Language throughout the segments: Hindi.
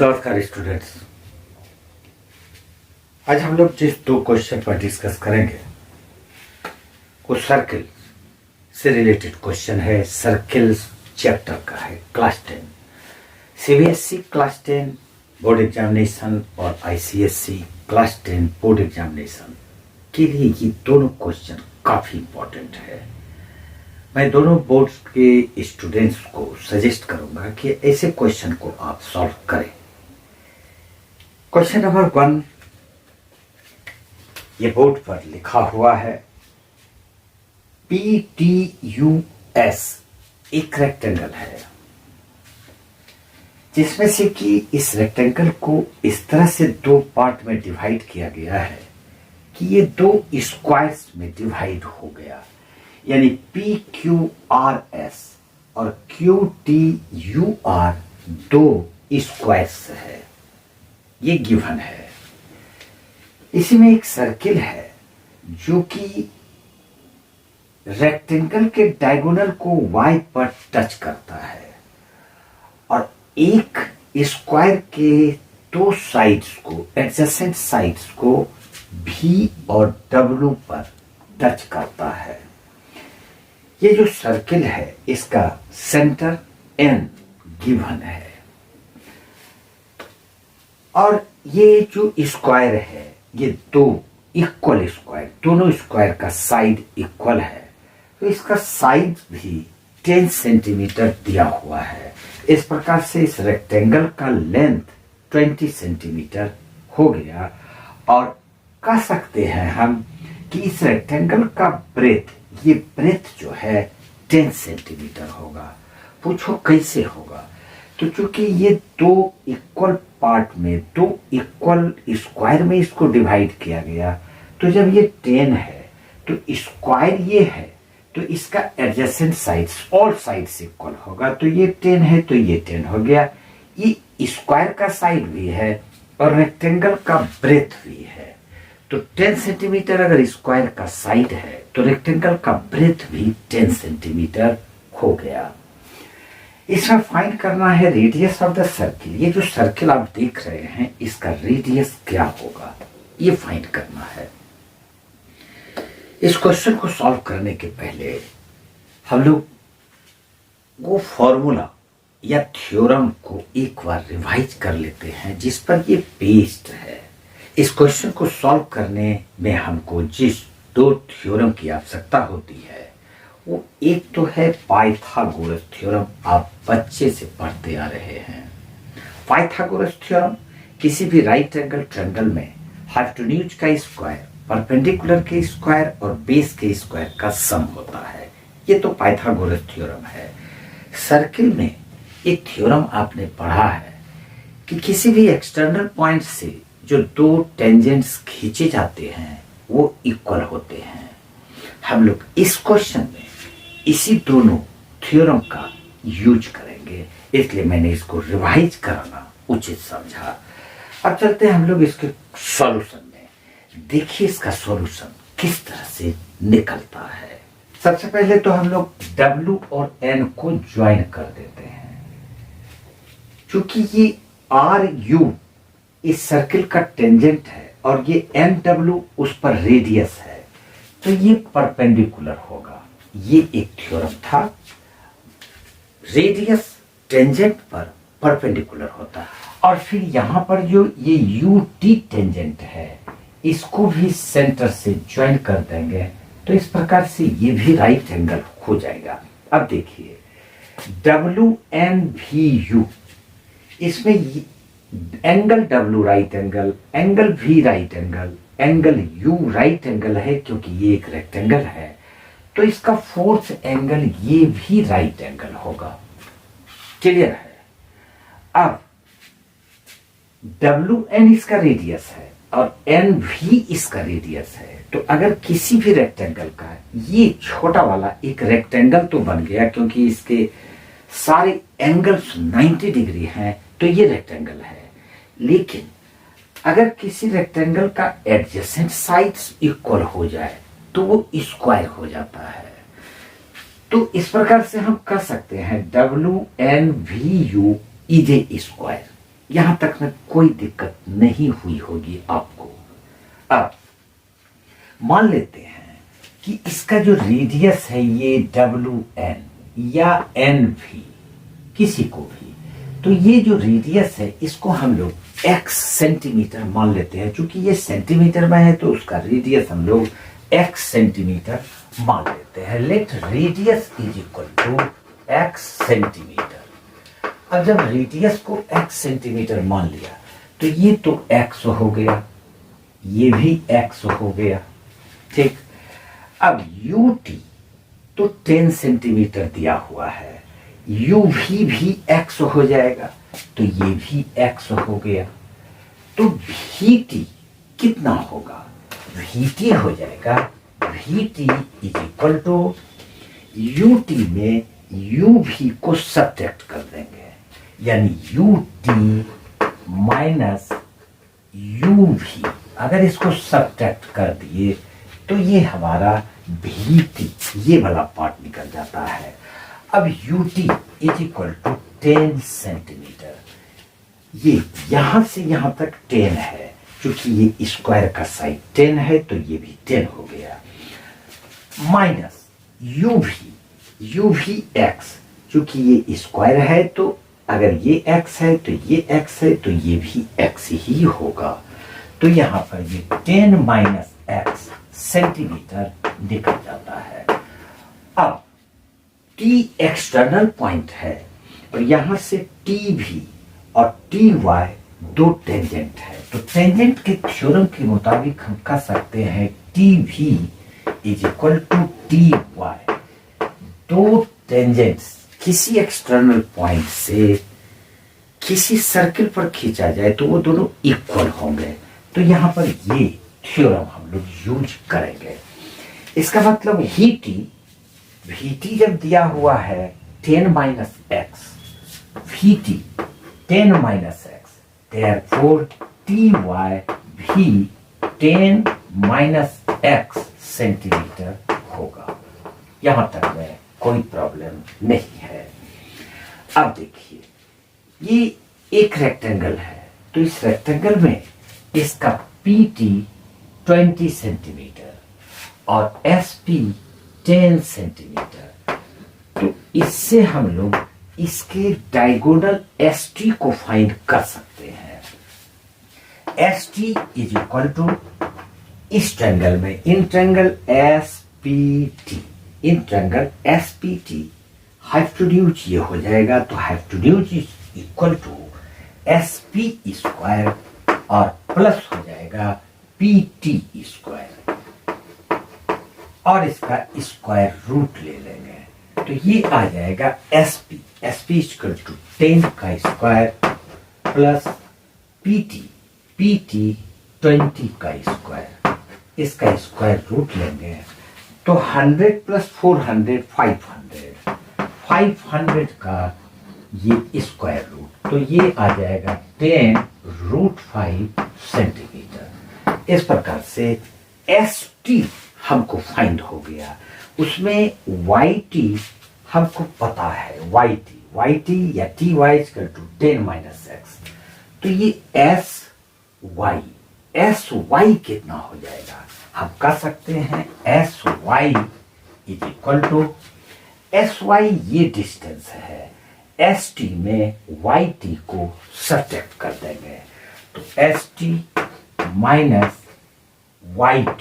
नमस्कार स्टूडेंट्स। आज हम लोग जिस दो क्वेश्चन पर डिस्कस करेंगे वो सर्किल से रिलेटेड क्वेश्चन है। सर्किल चैप्टर का है, class 10 CBSE class 10 board examination और आईसीएसई क्लास 10 बोर्ड एग्जामिनेशन के लिए ये दोनों क्वेश्चन काफी इंपॉर्टेंट है। मैं दोनों बोर्ड्स के स्टूडेंट्स को सजेस्ट करूंगा कि ऐसे क्वेश्चन को आप सॉल्व करें। क्वेश्चन नंबर 1 ये बोर्ड पर लिखा हुआ है PTUS एक रेक्टेंगल है जिसमें से कि इस रेक्टेंगल को इस तरह से दो पार्ट में डिवाइड किया गया है कि ये दो स्क्वायर्स में डिवाइड हो गया, यानी PQRS और QTUR दो स्क्वायर्स है। ये गिवन है। इसी में एक सर्किल है जो कि रेक्टेंगल के डायगोनल को y पर टच करता है और एक स्क्वायर के दो साइड्स को, एडजेसेंट साइड्स को v और w पर टच करता है। ये जो सर्किल है इसका सेंटर n गिवन है और ये जो स्क्वायर है ये दो इक्वल स्क्वायर, दोनों स्क्वायर का साइड इक्वल है, तो इसका साइड भी 10 सेंटीमीटर दिया हुआ है। इस प्रकार से इस रेक्टेंगल का लेंथ 20 सेंटीमीटर हो गया और कह सकते हैं हम कि इस रेक्टेंगल का ब्रेथ, ये ब्रेथ जो है 10 सेंटीमीटर होगा। पूछो कैसे होगा? तो चूंकि ये दो इक्वल पार्ट में, दो इक्वल स्क्वायर में इसको डिवाइड किया गया, तो जब ये 10 है तो स्क्वायर ये है तो इसका adjacent sides all sides equal होगा। तो ये 10 है तो ये 10 हो गया। ये स्क्वायर का साइड भी है और रेक्टेंगल का ब्रेथ भी है। तो 10 सेंटीमीटर अगर स्क्वायर का साइड है तो रेक्टेंगल का ब्रेथ भी 10 सेंटीमीटर हो गया। इसमें फाइंड करना है रेडियस ऑफ द सर्किल। ये जो सर्किल आप देख रहे हैं इसका रेडियस क्या होगा, ये फाइंड करना है। इस क्वेश्चन को सॉल्व करने के पहले हम लोग वो फॉर्मूला या थ्योरम को एक बार रिवाइज कर लेते हैं जिस पर ये बेस्ड है। इस क्वेश्चन को सॉल्व करने में हमको जिस दो थ्योरम की आवश्यकता होती है वो एक तो है पाइथागोरस थ्योरम, आप बच्चे से पढ़ते आ रहे हैं। पाइथागोरस थ्योरम किसी भी राइट एंगल ट्रायंगल में हाइपोटेन्यूज का स्क्वायर, परपेंडिकुलर के स्क्वायर और बेस के स्क्वायर का सम होता है। ये तो पाइथागोरस थ्योरम है। सर्किल में एक थ्योरम आपने पढ़ा है कि किसी भी एक्सटर्नल पॉइंट से जो दो टेंजेंट्स खींचे जाते हैं वो इक्वल होते हैं। हम लोग इस क्वेश्चन में इसी दोनों थ्योरम का यूज करेंगे, इसलिए मैंने इसको रिवाइज कराना उचित समझा। अब चलते हैं हम लोग इसके सॉल्यूशन में। देखिए इसका सॉल्यूशन किस तरह से निकलता है। सबसे पहले तो हम लोग W और N को ज्वाइन कर देते हैं। क्योंकि ये RU इस सर्किल का टेंजेंट है और ये NW उस पर रेडियस है, तो ये परपेंडिकुलर होगा। ये एक थ्योरम था। रेडियस टेंजेंट पर परपेंडिकुलर होता है और फिर यहां पर जो ये UT टेंजेंट है इसको भी सेंटर से ज्वाइन कर देंगे, तो इस प्रकार से ये भी राइट एंगल हो जाएगा। अब देखिए WNVU, इसमें angle W right angle, angle V right angle, angle U right angle है क्योंकि ये एक रेक्टेंगल है, तो इसका फोर्थ एंगल ये भी राइट एंगल होगा। क्लियर है? अब WN इसका रेडियस है और NV इसका रेडियस है, तो अगर किसी भी रेक्टेंगल का ये छोटा वाला एक रेक्टेंगल तो बन गया क्योंकि इसके सारे एंगल्स 90 डिग्री हैं, तो ये रेक्टेंगल है। लेकिन अगर किसी रेक्टेंगल का एडजेसेंट साइड्स इक्वल हो जाए तो वो स्क्वायर हो जाता है। तो इस प्रकार से हम कह सकते हैं WNVU इज ए स्क्वायर। यहां तक में कोई दिक्कत नहीं हुई होगी आपको। अब मान लेते हैं कि इसका जो रेडियस है ये WN या N भी, किसी को भी, तो ये जो रेडियस है इसको हम लोग x सेंटीमीटर मान लेते हैं। चूंकि ये सेंटीमीटर में है तो उसका रेडियस हम लोग x सेंटीमीटर मान लेते हैं। Let radius is equal to x centimetre. अब जब रेडियस को x सेंटीमीटर मान लिया तो ये तो x हो गया, ये भी x हो गया, ठीक। अब ut तो 10 सेंटीमीटर दिया हुआ है, uv भी x हो जाएगा, तो ये भी x हो गया। तो vt कितना होगा? vt हो जाएगा vt is equal to ut में uv को सब्ट्रैक्ट कर देंगे, यानी ut माइनस uv। अगर इसको सब्ट्रैक्ट कर दिए तो ये हमारा vt, ये वाला पार्ट निकल जाता है। अब ut is equal to 10 centimetre, ये यहां से यहां तक 10 है, क्योंकि ये स्क्वायर का साइड 10 है तो ये भी 10 हो गया, माइनस uv x, क्योंकि ये स्क्वायर है तो अगर ये x है तो ये x है तो ये भी x ही होगा। तो यहां पर ये 10 माइनस x सेंटीमीटर निकल जाता है। अब t एक्सटर्नल पॉइंट है और यहां से t भी और ty दो टेंजेंट है, तो टेंजेंट के थ्योरम के मुताबिक हम कह सकते हैं tv is equal to ty। दो टेंजेंट्स किसी एक्सटर्नल पॉइंट से किसी सर्किल पर खींचा जाए तो वो दोनों इक्वल होंगे, तो यहां पर ये थ्योरम हम लोग यूज करेंगे। इसका मतलब vt जब दिया हुआ है 10 minus x, vt 10 minus x, therefore ty भी 10 माइनस x सेंटीमीटर होगा। यहां तक में कोई प्रॉब्लम नहीं है। अब देखिए ये एक रेक्टेंगल है, तो इस रेक्टेंगल में इसका pt 20 सेंटीमीटर और sp 10 सेंटीमीटर, तो इससे हम लोग इसके डायगोनल st को फाइंड कर सकते हैं। st इज इक्वल टू इस ट्रायंगल में in triangle spt, in triangle spt hypotenuse ये हो जाएगा, तो hypotenuse is equal to sp square और प्लस हो जाएगा pt स्क्वायर और इसका स्क्वायर रूट ले लेंगे, तो ये आ जाएगा sp इक्वल टू 10 का स्क्वायर प्लस pt 20 का स्क्वायर, इसका स्क्वायर रूट लेंगे तो 100 प्लस 400 500 का ये स्क्वायर रूट, तो ये आ जाएगा 10√5 सेंटीमीटर। इस प्रकार से st हमको फाइंड हो गया। उसमें yt हमको पता है, yt या ty equal to 10 minus x, तो ये sy कितना हो जाएगा? हम कह सकते हैं sy is equal to sy ये डिस्टेंस है, st में yt को सब्ट्रैक्ट कर देंगे, तो st माइनस yt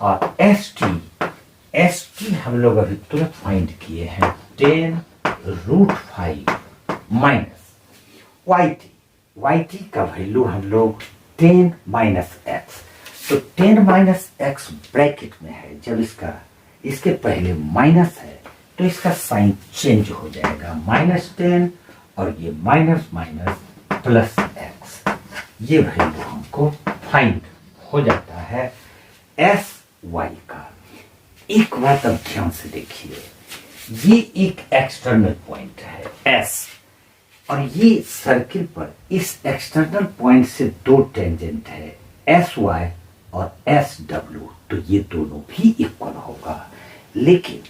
और st हम लोग अभी तुरंत फाइंड किए हैं 10√5 माइनस yt का वैल्यू हम लोग 10 माइनस x, तो 10 माइनस x ब्रैकेट में है, जब इसके पहले माइनस है तो इसका साइन चेंज हो जाएगा, -10 और ये माइनस माइनस प्लस x, ये वैल्यू हमको फाइंड हो जाता है sy का। एक बात अब ध्यान से देखिए, ये एक एक्सटर्नल पॉइंट है s और ये सर्किल पर इस एक्सटर्नल पॉइंट से दो टेंजेंट है sy और sw, तो ये दोनों भी इक्वल होगा, लेकिन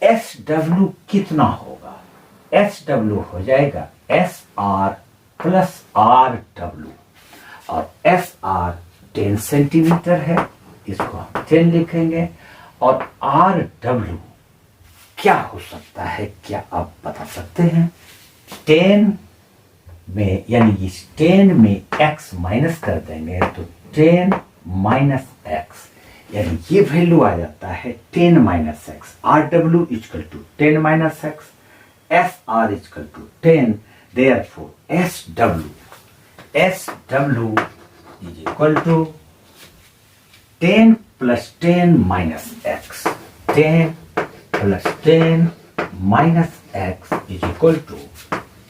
sw कितना होगा? sw हो जाएगा sr प्लस आर डब्ल्यू, और एस आर 10 सेंटीमीटर है, इसको हम 10 लिखेंगे। और आर डब्ल्यू क्या हो सकता है, क्या आप बता सकते हैं? 10 में, यानी इस 10 में x माइनस कर देंगे तो 10 माइनस एक्स, यानी ये वैल्यू आ जाता है 10 minus x. R W equal to 10 minus x, S R equal to 10, therefore S W is equal to 10 plus 10 minus x, 10 plus 10 minus x is equal to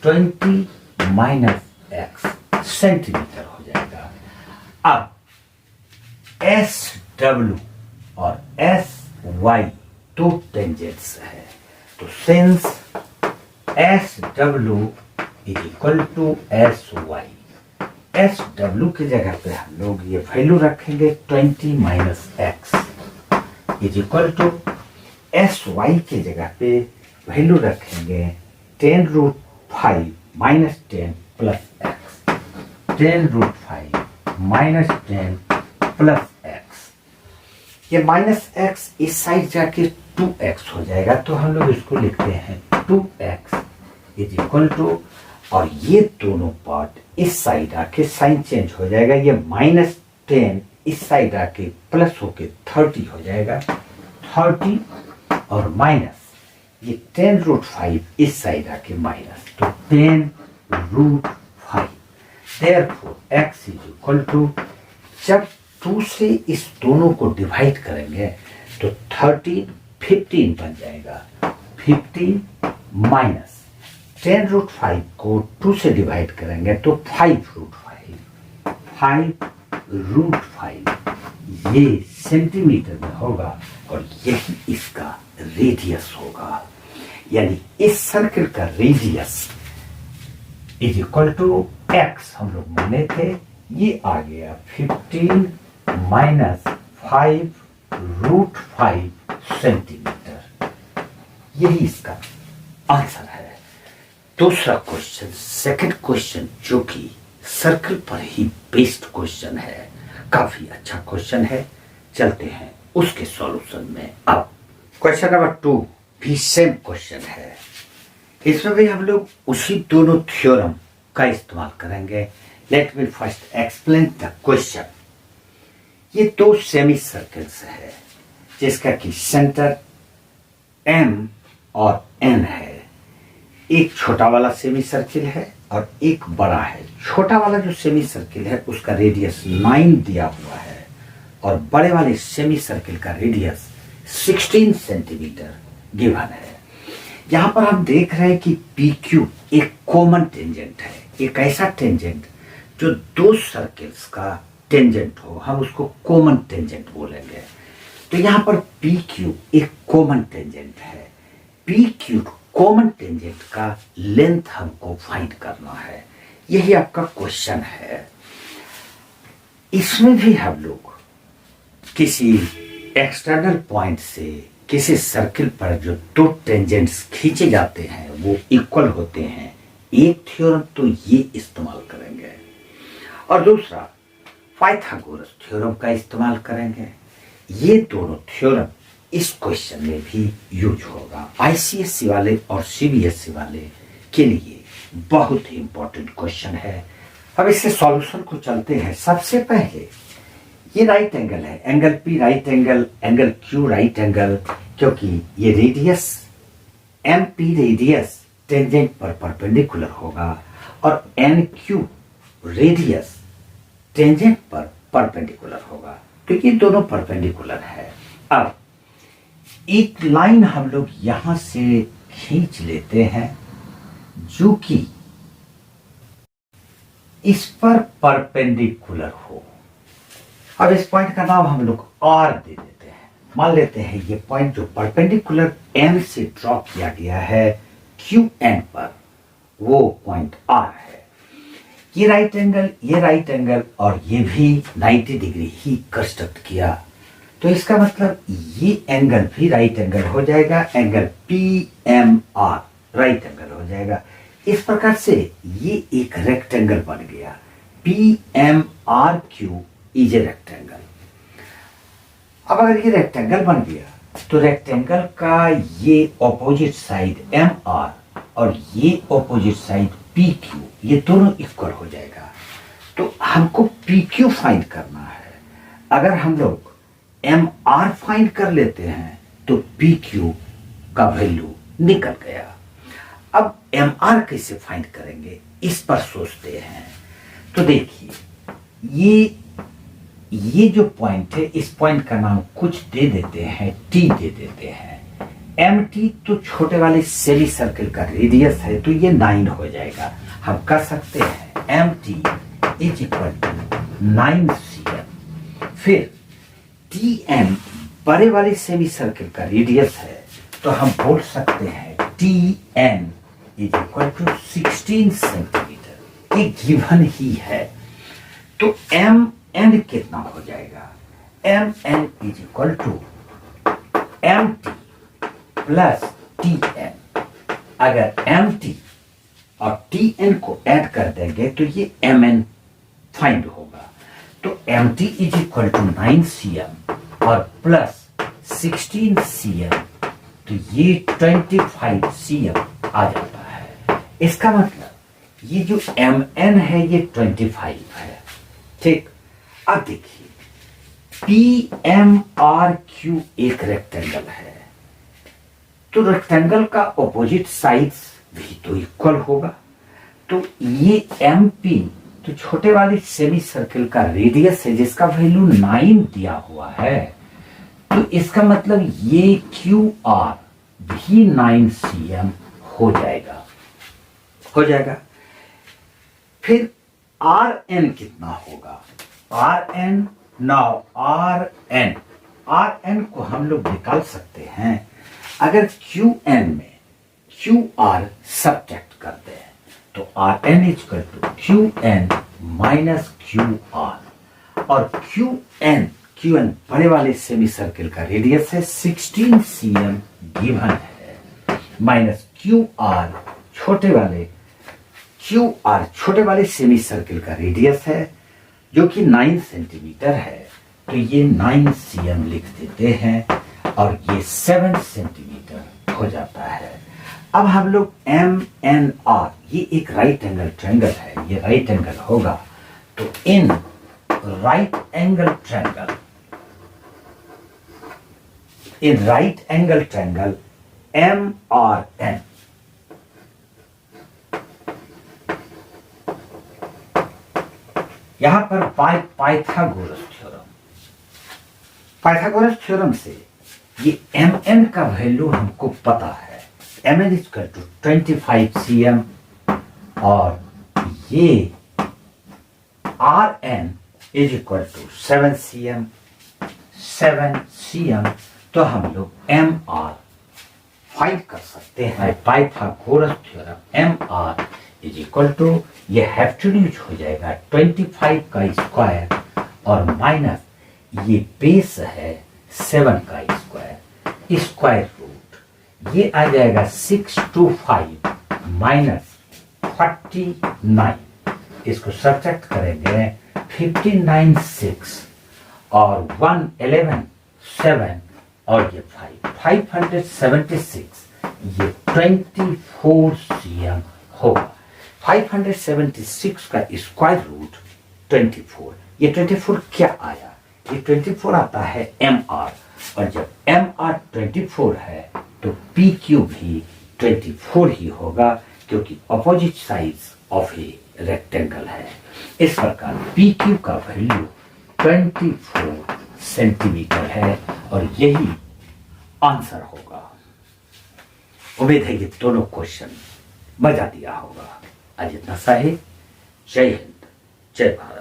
20 minus x centimetre हो जाएगा। अब एस डब्ल्यू और एस वाई दो टेंजेंट्स है, तो since S W is equal to S Y, S W की जगह पे हम लोग ये वैल्यू रखेंगे 20 minus x is equal to S Y की जगह पे वैल्यू रखेंगे 10 root 5 minus 10 plus x, 10 root 5 minus 10 plus x. ये माइनस एक्स इस साइड जाके 2x हो जाएगा, तो हम लोग इसको लिखते हैं 2x इज इक्वल टू, और ये दोनों पार्ट इस साइड आके साइन चेंज हो जाएगा, ये माइनस 10 इस साइड आके प्लस होके 30 हो जाएगा, 30 और माइनस ये 10 रूट 5 इस साइड आके माइनस, तो 10 root 5, therefore x is equal to, जब 2 से इस दोनों को डिवाइड करेंगे तो 13 15 बन जाएगा, 15 माइनस 10 रूट 5 को 2 से डिवाइड करेंगे तो 5 रूट 5, 5 रूट 5 ये सेंटीमीटर में होगा, और यही इसका रेडियस होगा, यानी इस सर्कल का radius is equal to x हम लोग माने थे, ये आ गया 15 माइनस 5 रूट 5 सेंटीमीटर, यही इसका आंसर है। दूसरा क्वेश्चन, सेकंड क्वेश्चन, जो कि सर्कल पर ही बेस्ड क्वेश्चन है, काफी अच्छा क्वेश्चन है, चलते हैं उसके सॉल्यूशन में। अब क्वेश्चन नंबर 2 भी सेम क्वेश्चन है, इसमें भी हम लोग उसी दोनों थ्योरम का इस्तेमाल करेंगे। Let me first explain the question. ये दो सेमी सर्कल्स है, जिसका कि सेंटर M और N है, एक छोटा वाला सेमी सर्किल है और एक बड़ा है। छोटा वाला जो सेमी सर्किल है उसका रेडियस 9 दिया हुआ है, और बड़े वाले सेमी सर्किल का रेडियस 16 सेंटीमीटर गिवन है। यहां पर हम देख रहे हैं कि PQ एक कॉमन टेंजेंट है, एक ऐसा टेंजेंट जो दो सर्किल्स का टेंजेंट हो, हम उसको कॉमन टेंजेंट बोलेंगे। तो यहां पर PQ एक कॉमन टेंजेंट है, PQ कॉमन टेंजेंट का लेंथ हमको फाइंड करना है, यही आपका क्वेश्चन है। इसमें भी हम लोग किसी एक्सटर्नल पॉइंट से किसी सर्किल पर जो दो टेंजेंट्स खींचे जाते हैं वो इक्वल होते हैं, एक थ्योरम तो ये इस्तेमाल करेंगे, और दूसरा पाइथागोरस थ्योरम का इस्तेमाल करेंगे। ये दोनों थ्योरम इस क्वेश्चन में भी यूज होगा। ICSE वाले और CBSE वाले के लिए बहुत ही इंपॉर्टेंट क्वेश्चन है। अब इसके सॉल्यूशन को चलते हैं। सबसे पहले ये राइट एंगल है, angle P right angle, angle Q right angle, क्योंकि ये रेडियस MP रेडियस टेंजेंट पर परपेंडिकुलर होगा, और NQ रेडियस टेंजेंट पर परपेंडिकुलर होगा, क्योंकि दोनों परपेंडिकुलर है। अब एक लाइन हम लोग यहां से खींच लेते हैं जो कि इस पर परपेंडिकुलर हो। अब इस पॉइंट का नाम हम लोग R दे देते हैं। मान लेते हैं ये पॉइंट जो परपेंडिकुलर M से ड्रॉ किया गया है QN पर, वो पॉइंट R है। ये राइट एंगल और ये भी 90 डिग्री ही कंस्ट्रक्ट किया, तो इसका मतलब ये एंगल भी राइट एंगल हो जाएगा, एंगल PMR राइट एंगल हो जाएगा। इस प्रकार से ये एक रेक्टेंगल बन गया। PMRQ is a rectangle. अब अगर ये रेक्टेंगल बन गया तो रेक्टेंगल का ये ऑपोजिट साइड MR और ये ऑपोजिट साइड PQ, ये दोनों इक्वल हो जाएगा। तो हमको PQ फाइंड करना है। अगर हम लोग MR फाइंड कर लेते हैं तो PQ का वैल्यू निकल गया। अब MR कैसे फाइंड करेंगे इस पर सोचते हैं। तो देखिए ये जो पॉइंट है, इस पॉइंट का नाम कुछ दे देते हैं, T दे देते हैं। MT तो छोटे वाले सेमी सर्कल का रेडियस है, तो ये 9 हो जाएगा। हम कर सकते हैं MT is equal to 9 cm। फिर TN बड़े वाले सेमी सर्कल का रेडियस है, तो हम बोल सकते हैं TN is equal to 16 centimetre. ये गिवन ही है। तो MN कितना हो जाएगा? MN is equal to MT plus TN। अगर MT और TN को ऐड कर देंगे तो ये MN फाइंड होगा। तो MT is equal to 9 cm और प्लस 16 cm, तो ये 25 cm आ जाता है। इसका मतलब ये जो MN है ये 25 है। ठीक, अब देखिए PMRQ एक रेक्टेंगल है, तो रेक्टेंगल का ऑपोजिट साइड्स भी तो इक्वल होगा। तो ये MP तो छोटे वाले सेमी सर्कल का रेडियस है जिसका वैल्यू 9 दिया हुआ है, तो इसका मतलब ये QR भी 9 cm हो जाएगा। फिर RN कितना होगा? RN को हम लोग निकाल सकते हैं। अगर QN में QR सब्ट्रैक्ट कर दें तो RN equal to QN minus QR, और QN बड़े वाले सेमी सर्कल का रेडियस है 16 cm गिवन है, माइनस QR छोटे वाले सेमी सर्कल का रेडियस है जो कि 9 सेंटीमीटर है, तो ये 9 cm लिख देते हैं और ये 7 सेंटीमीटर हो जाता है। अब हम लोग MNR, ये एक राइट एंगल ट्रायंगल है, ये राइट एंगल होगा, तो in right angle triangle MRN, यहां पर पाइथागोरस थ्योरम से ये MN का वैल्यू हमको पता है। MN इक्वल टू 25 cm और ये RN is equal to 7 cm, तो हम लोग MR फाइंड कर सकते हैं। Pythagoras theorem MR is equal to, ये हैप्टूज हो जाएगा 25 का स्क्वायर और माइनस ये बेस है 7 का स्क्वायर रूट, ये आ जाएगा 625 माइनस 49। इसको सब्ट्रैक्ट करेंगे 59 6 और 111 7 और ये 576, ये 24 cm होगा। 576 का स्क्वायर रूट 24, ये 24 क्या आया? ये 24 आता है MR, और जब MR 24 है तो PQ भी 24 ही होगा, क्योंकि opposite sides of a rectangle है। इस प्रकार PQ का वैल्यू 24 सेंटीमीटर है और यही आंसर होगा। उम्मीद है कि दोनों क्वेश्चन मजा दिया होगा। आज इतना सा ही। जय हिंद, जय भारत।